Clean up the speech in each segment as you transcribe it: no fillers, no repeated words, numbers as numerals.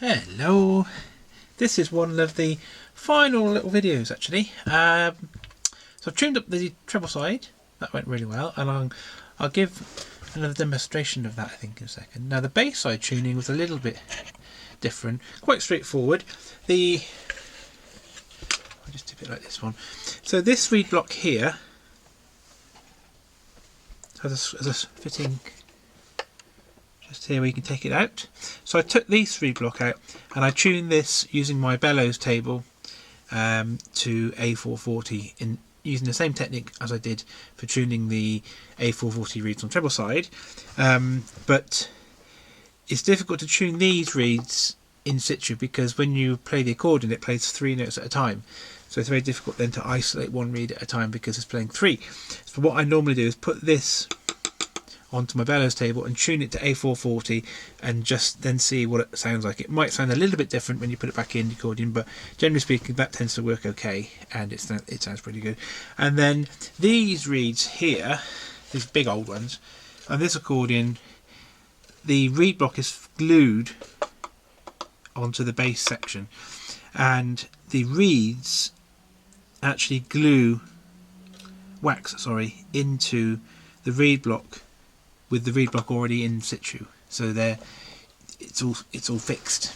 Hello, this is one of the final little videos actually. So I've tuned up the treble side, that went really well, and I'll give another demonstration of that I think in a second. Now the bass side tuning was a little bit different, quite straightforward. I'll just tip it like this one. So this reed block here has a fitting just here where you can take it out. So I took these reed block out and I tuned this using my bellows table to A440 in using the same technique as I did for tuning the A440 reeds on treble side, but it's difficult to tune these reeds in situ because when you play the accordion it plays 3 notes at a time, so it's very difficult then to isolate one reed at a time because it's playing 3. So what I normally do is put this onto my bellows table and tune it to A440 and just then see what it sounds like. It might sound a little bit different when you put it back in the accordion, but generally speaking that tends to work okay and it sounds pretty good. And then these reeds here, these big old ones, on this accordion the reed block is glued onto the bass section and the reeds actually glue wax into the reed block with the reed block already in situ, so it's all fixed.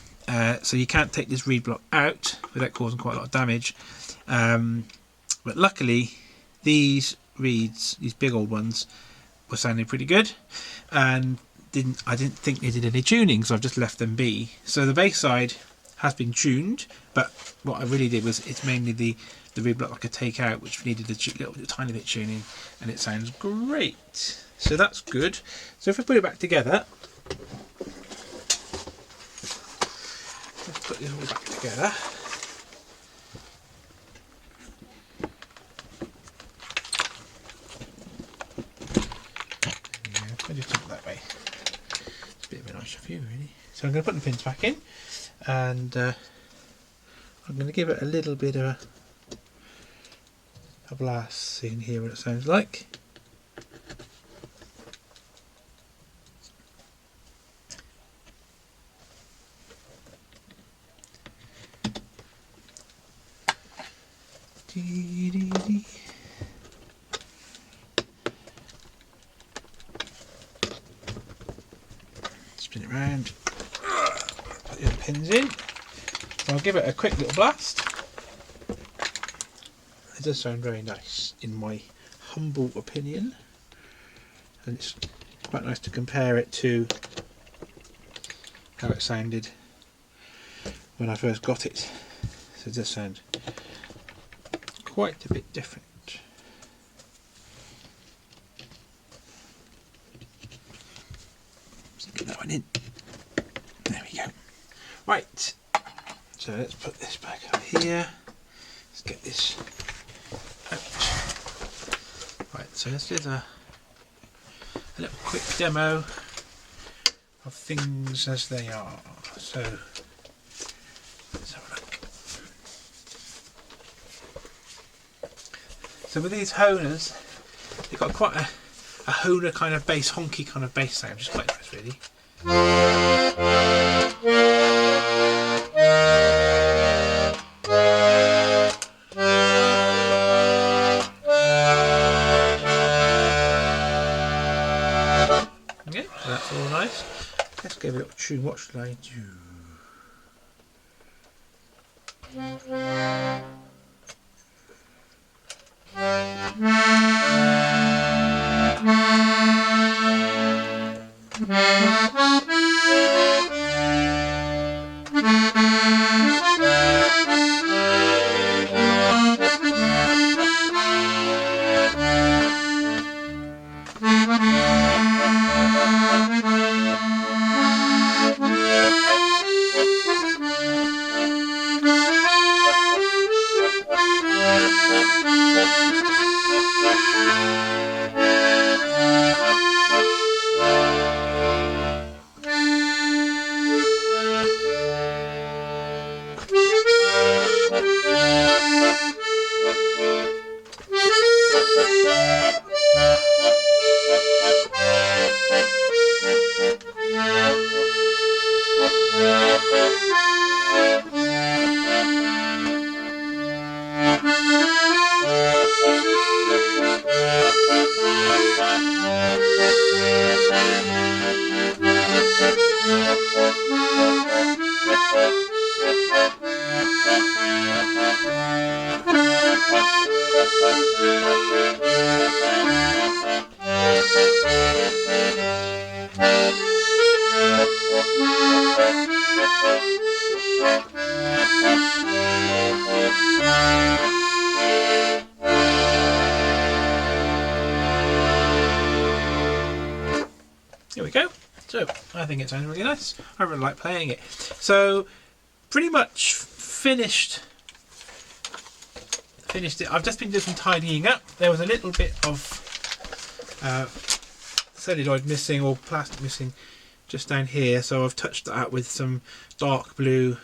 So you can't take this reed block out without causing quite a lot of damage. But luckily, these reeds, these big old ones, were sounding pretty good, and I didn't think they did any tuning, so I've just left them be. So the bass side has been tuned, but what I really did was it's mainly the reed block I could take out, which needed a tiny bit tuning, and it sounds great. So that's good. So if I put it back together, let's put this all back together. Yeah, I just do it that way. It's a bit of a nicer view, really. So I'm going to put the pins back in, and I'm going to give it a little bit of a blast so you can hear what it sounds like. Spin it round, put the other pins in. So I'll give it a quick little blast. It does sound very nice in my humble opinion, and it's quite nice to compare it to how it sounded when I first got it. So it does sound quite a bit different. Just get that one in. There we go. Right, so let's put this back up here. Let's get this out. Right, so let's do a little quick demo of things as they are. So let's have a look. So with these Hohners, they've got quite a Hohner kind of bass, honky kind of bass sound, which is quite nice really. Okay, so that's all nice. Let's give it a little tune. What should I do? Here we go. So I think it sounds really nice. I really like playing it. So pretty much finished it. I've just been doing some tidying up. There was a little bit of celluloid missing or plastic missing just down here, so I've touched that out with some dark blue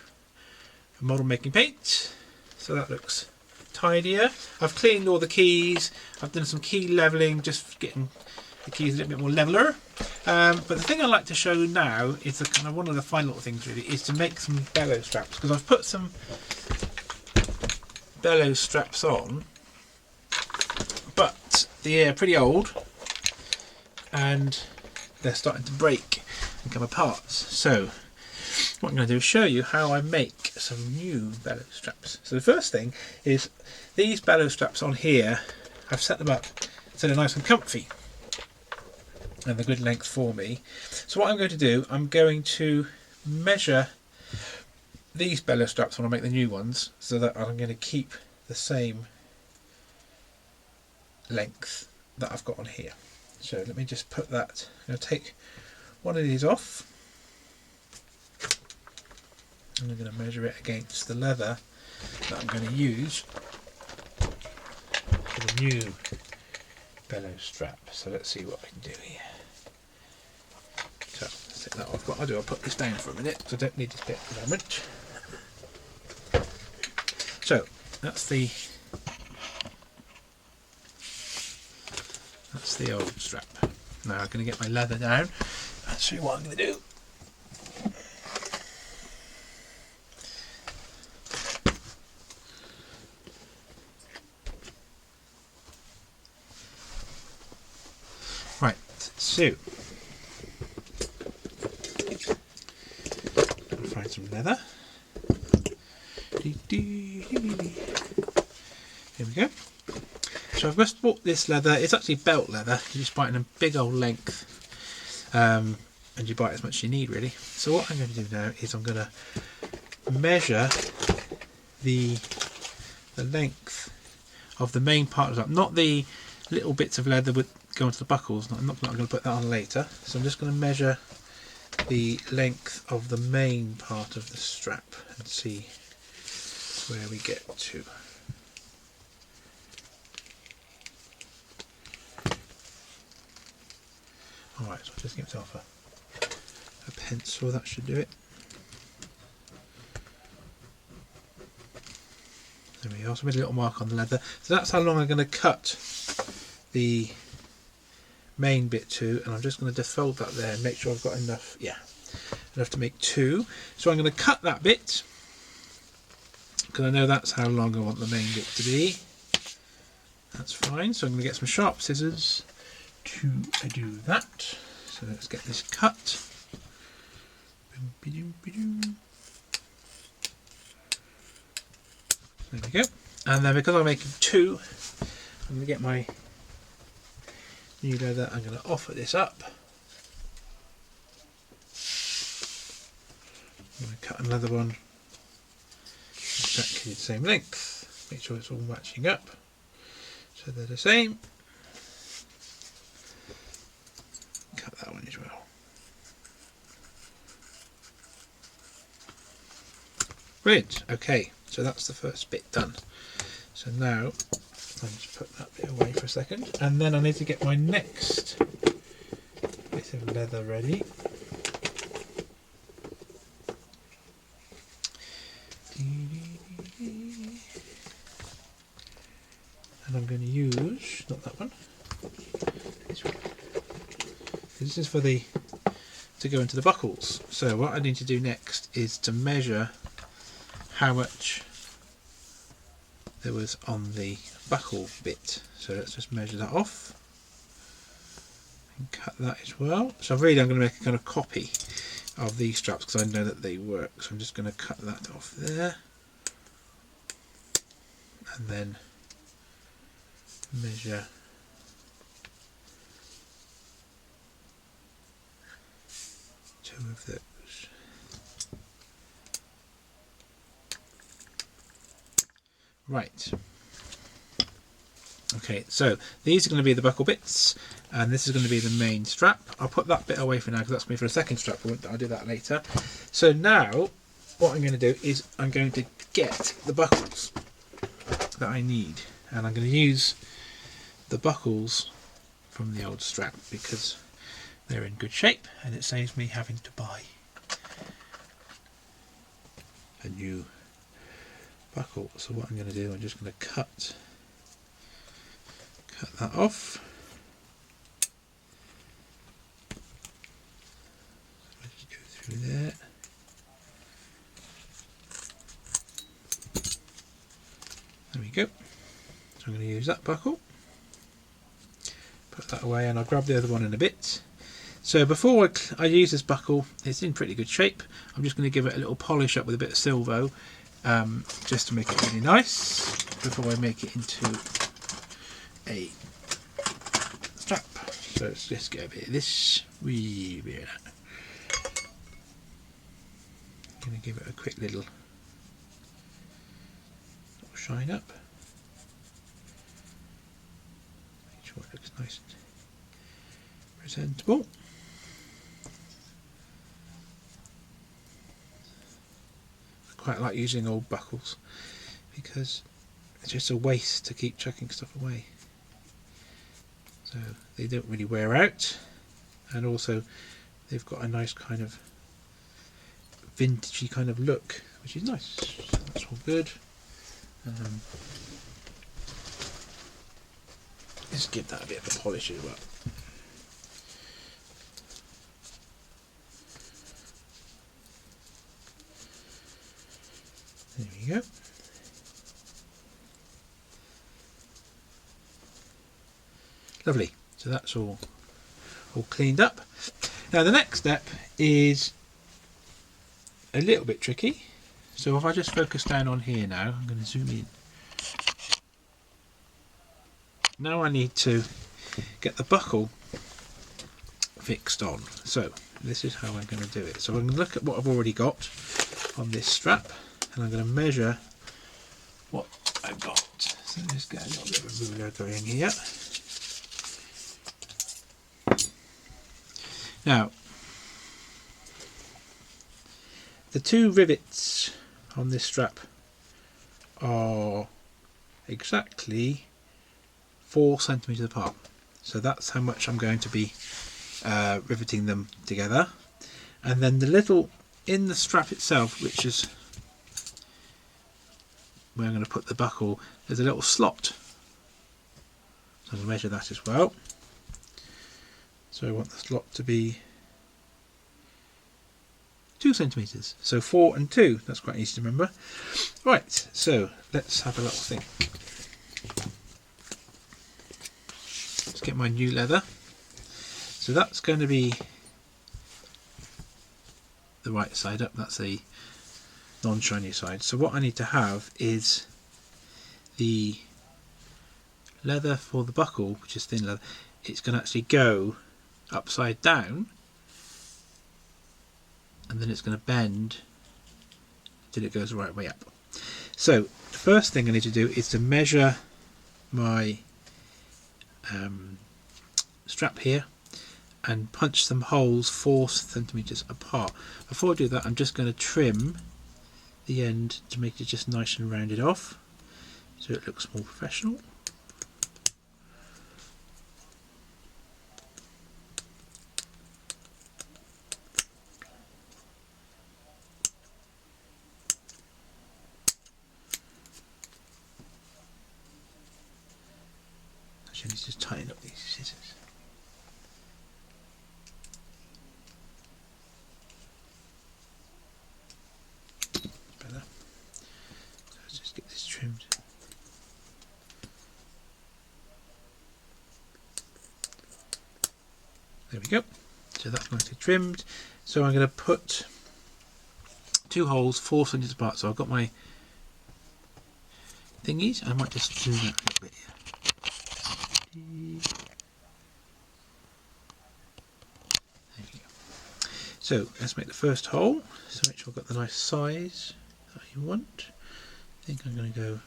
model making paint, so that looks tidier. I've cleaned all the keys. I've done some key leveling, just getting the keys a little bit more leveler. But the thing I like to show now is the kind of one of the final little things really is to make some bellow straps, because I've put some bellow straps on, but they're pretty old and they're starting to break and come apart. So what I'm going to do is show you how I make some new bellow straps. So the first thing is these bellow straps on here, I've set them up so they're nice and comfy and they're good length for me. So what I'm going to do, I'm going to measure these bellow straps when I make the new ones, so that I'm going to keep the same length that I've got on here. So let me just put that, I'm going to take one of these off and I'm going to measure it against the leather that I'm going to use for the new bellow strap. So let's see what I can do here. So let's take that off. What I'll do, I'll put this down for a minute because I don't need this bit at the moment. So that's the old strap. Now I'm going to get my leather down and show you what I'm going to do. Right, so find some leather. Here we go. So I've just bought this leather. It's actually belt leather. You just buy it in a big old length, and you buy it as much as you need really. So what I'm going to do now is I'm going to measure the length of the main part of that, not the little bits of leather with go into the buckles. I'm going to put that on later. So I'm just going to measure the length of the main part of the strap and see where we get to. Alright, so I'll just give myself a pencil, that should do it. There we go, so I made a little mark on the leather. So that's how long I'm going to cut the main bit to, and I'm just going to defold that there and make sure I've got enough, enough to make two. So I'm going to cut that bit, because I know that's how long I want the main bit to be. That's fine, so I'm going to get some sharp scissors to do that. So let's get this cut. There we go. And then because I'm making two, I'm going to get my new leather. I'm going to offer this up. I'm going to cut another one exactly the same length. Make sure it's all matching up so they're the same. Cut that one as well. Brilliant. Okay, so that's the first bit done. So now I'll just put that bit away for a second, and then I need to get my next bit of leather ready. And I'm going to use, not that one, this one. This is for to to go into the buckles. So what I need to do next is to measure how much there was on the buckle bit. So let's just measure that off and cut that as well. So really I'm going to make a kind of copy of these straps because I know that they work. So I'm just going to cut that off there and then measure two of those. Right. Okay, so these are going to be the buckle bits, and this is going to be the main strap. I'll put that bit away for now because that's going to be for a second strap. I'll do that later. So now, what I'm going to do is I'm going to get the buckles that I need, and I'm going to use the buckles from the old strap because they're in good shape, and it saves me having to buy a new buckle. So what I'm going to do, I'm just going to cut that off. So I just go through there. There we go. So I'm going to use that buckle. Put that away, and I'll grab the other one in a bit. So before I use this buckle, it's in pretty good shape. I'm just going to give it a little polish up with a bit of Silvo, just to make it really nice before I make it into a strap. So let's just get a bit of this, wee bit of that. I'm going to give it a quick little shine up. Make sure it looks nice and presentable. I quite like using old buckles because it's just a waste to keep chucking stuff away. So they don't really wear out, and also they've got a nice kind of vintagey kind of look, which is nice. So that's all good. Just give that a bit of a polish as well. There we go. Lovely. So that's all cleaned up. Now the next step is a little bit tricky. So if I just focus down on here now, I'm going to zoom in. Now I need to get the buckle fixed on. So this is how I'm going to do it. So I'm going to look at what I've already got on this strap, and I'm going to measure what I've got. So let's get a little bit of a ruler going here. Now, the two rivets on this strap are exactly 4 centimeters apart. So that's how much I'm going to be riveting them together. And then the little, in the strap itself, which is where I'm going to put the buckle, there's a little slot. So I'm going to measure that as well. So I want the slot to be 2 centimeters. So 4 and 2. That's quite easy to remember. Right, so let's have a little think. Let's get my new leather. So that's going to be the right side up. That's the non-shiny side. So what I need to have is the leather for the buckle, which is thin leather. It's going to actually go upside down, and then it's going to bend till it goes the right way up. So the first thing I need to do is to measure my strap here and punch some holes 4 centimeters apart. Before I do that, I'm just going to trim the end to make it just nice and rounded off so it looks more professional. Actually, let's just tighten up these scissors. trimmed. There we go. So that's nicely trimmed. So I'm going to put 2 holes 4 centimeters apart. So I've got my thingies. I might just do that a little bit here. There we go. So let's make the first hole. So make sure I've got the nice size that you want. I think I'm going to go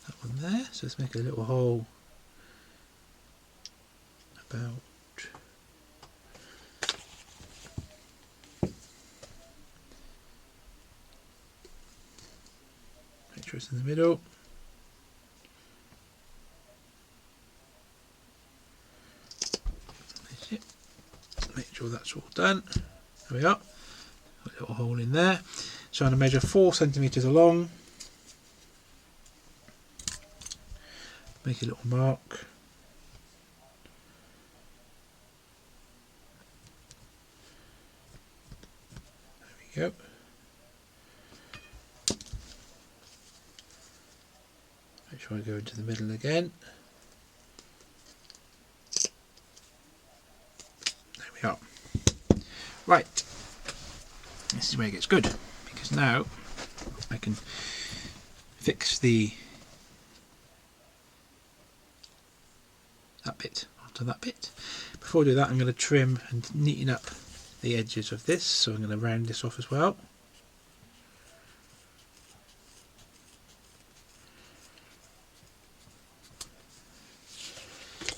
that one there. So let's make a little hole about make sure it's in the middle. That's it. Make sure that's all done. There we are. A little hole in there. So I'm going to measure 4 centimeters along. Make a little mark. There we go. Make sure I go into the middle again. There we are. Right. This is where it gets good, because now I can fix that bit onto that bit. Before I do that, I'm going to trim and neaten up the edges of this, so I'm going to round this off as well.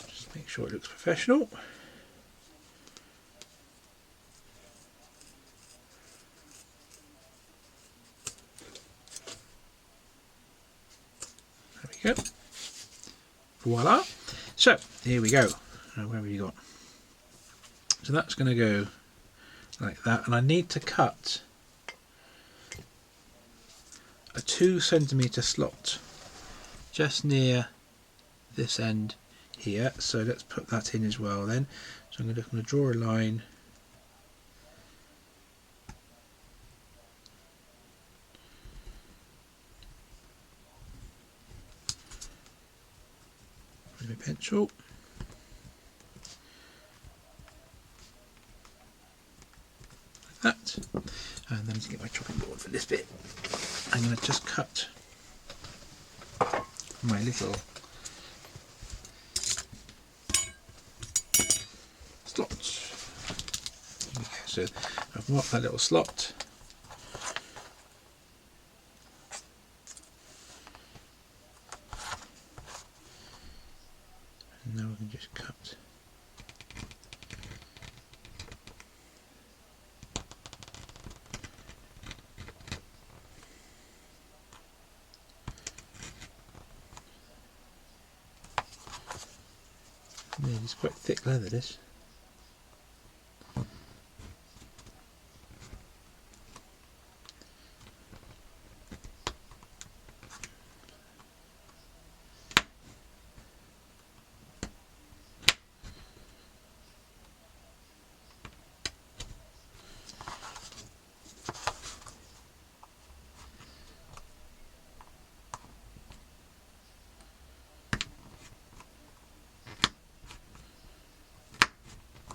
Just make sure it looks professional. There we go. Voila. So here we go. Where have you got? So that's going to go like that, and I need to cut a 2 centimeter slot just near this end here. So let's put that in as well then. So I'm going to draw a line. With my pencil. That, and then to get my chopping board for this bit, I'm going to just cut my little slots. Okay, so I've marked that little slot. And now we can just cut. Yeah, it's quite thick leather, this.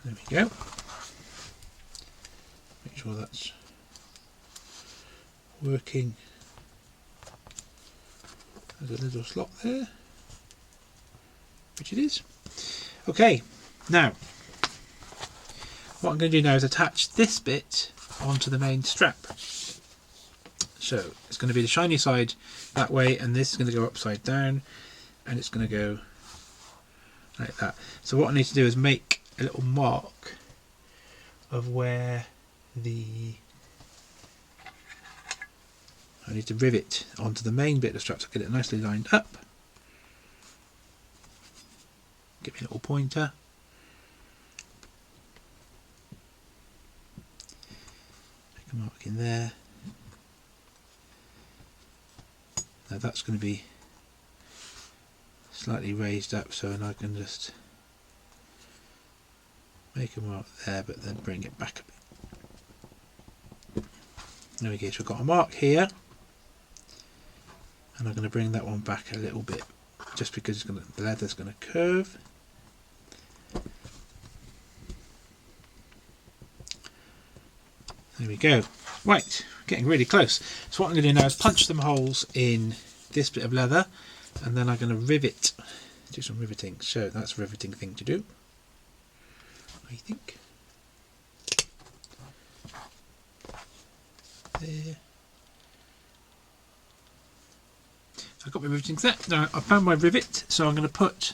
There we go. Make sure that's working. There's a little slot there, which it is. Okay, now what I'm going to do now is attach this bit onto the main strap. So it's going to be the shiny side that way, and this is going to go upside down, and it's going to go like that. So what I need to do is make a little mark of where I need to rivet onto the main bit of the strap, so get it nicely lined up. Give me a little pointer. Make a mark in there. Now that's going to be slightly raised up, so I can just make a mark there, but then bring it back a bit. There we go, so we've got a mark here, and I'm going to bring that one back a little bit just because the leather's going to curve. There we go. Right, getting really close. So what I'm going to do now is punch some holes in this bit of leather, and then I'm going to rivet, do some riveting. So that's a riveting thing to do, I think. There. I've got my riveting set. Now I found my rivet, so I'm going to put.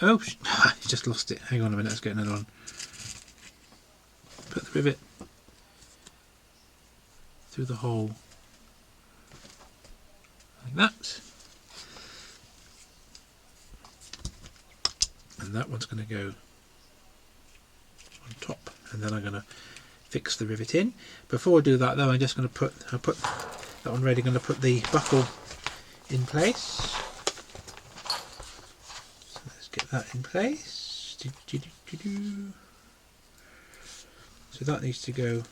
Oh, I just lost it. Hang on a minute, let's get another one. Put the rivet through the hole like that, and that one's going to go on top, and then I'm going to fix the rivet in. Before I do that though, I'm just going to put that one ready, going to put the buckle in place. So let's get that in place. So that needs to go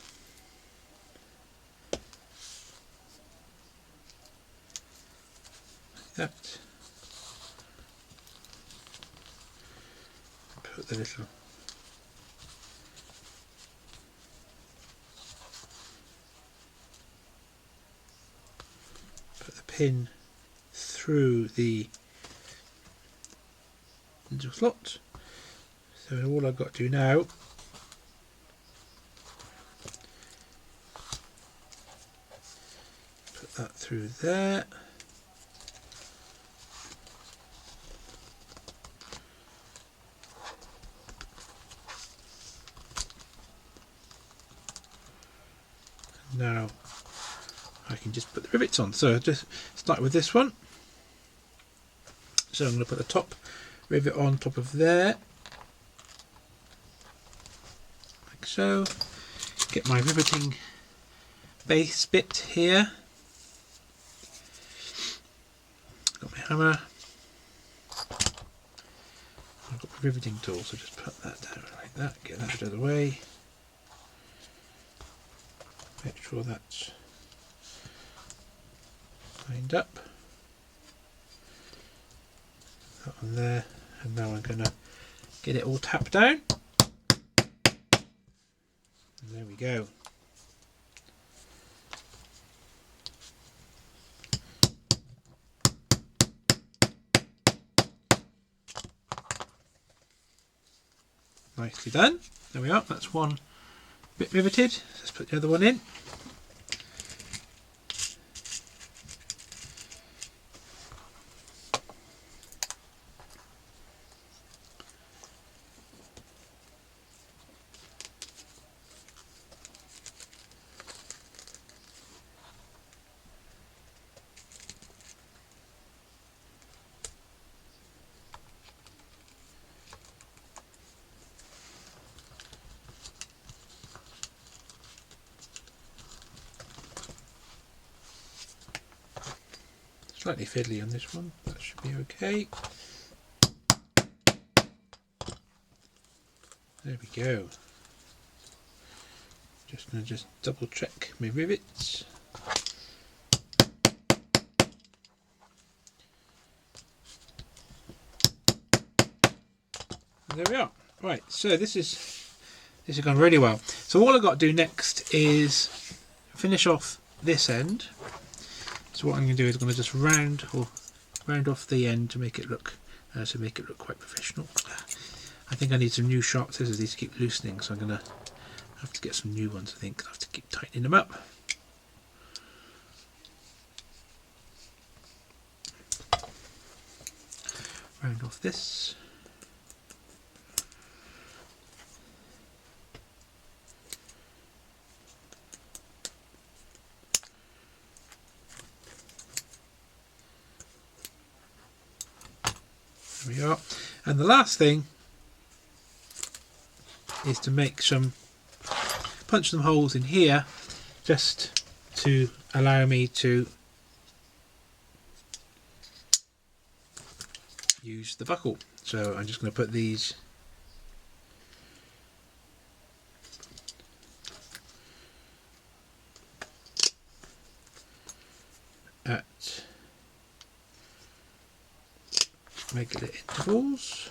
like that. Put the little pin through the little slot. So all I've got to do now put that through there. Now I can just put the rivets on. So just start with this one. So I'm going to put the top rivet on top of there, like so. Get my riveting base bit here. Got my hammer. I've got my riveting tool, so just put that down like that. Get that out of the way. Make sure that's lined up. That one there, and now I'm going to get it all tapped down. And there we go. Nicely done. There we are. That's one bit riveted. Let's put the other one in. Slightly fiddly on this one, that should be okay. There we go. Just going to double check my rivets. And there we are. Right, so this has gone really well. So all I've got to do next is finish off this end. So what I'm going to do is I'm going to just round off the end to make it look quite professional. I think I need some new sharp scissors. These keep loosening, so I'm going to have to get some new ones. I think I have to keep tightening them up. Round off this. There we are. And the last thing is to punch some holes in here just to allow me to use the buckle. So I'm just going to put these regular intervals.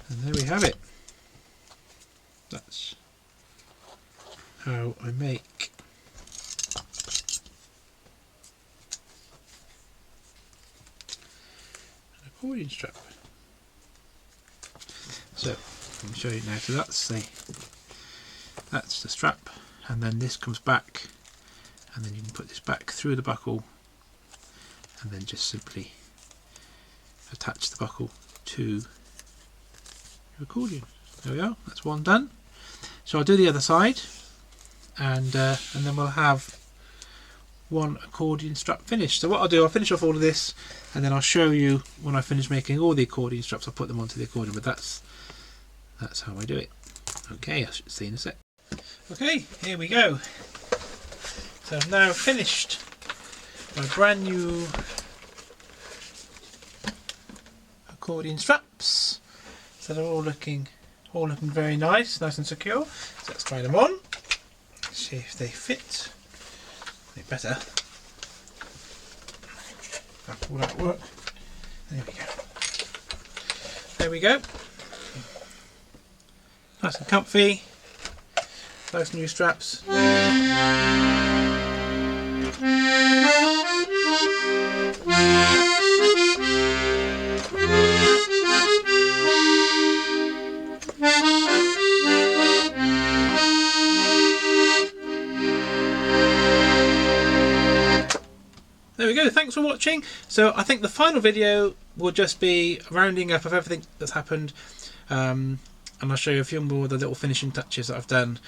And there we have it. That's how I make an accordion strap. So let me show you now. So that's the strap, and then this comes back, and then you can put this back through the buckle, and then just simply attach the buckle to your accordion. There we are. That's one done. So I'll do the other side, and then we'll have one accordion strap finished. So what I'll do, I'll finish off all of this, and then I'll show you when I finish making all the accordion straps. I'll put them onto the accordion, but that's how I do it. Okay, I should see in a sec. Okay, here we go. So I've now finished my brand new accordion straps. So they're all looking very nice and secure. So let's try them on. See if they fit. They better. That will that work. There we go. There we go. Nice and comfy. Those new straps. There we go, thanks for watching. So I think the final video will just be a rounding up of everything that's happened, and I'll show you a few more of the little finishing touches that I've done,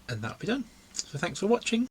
and that'll be done. So thanks for watching.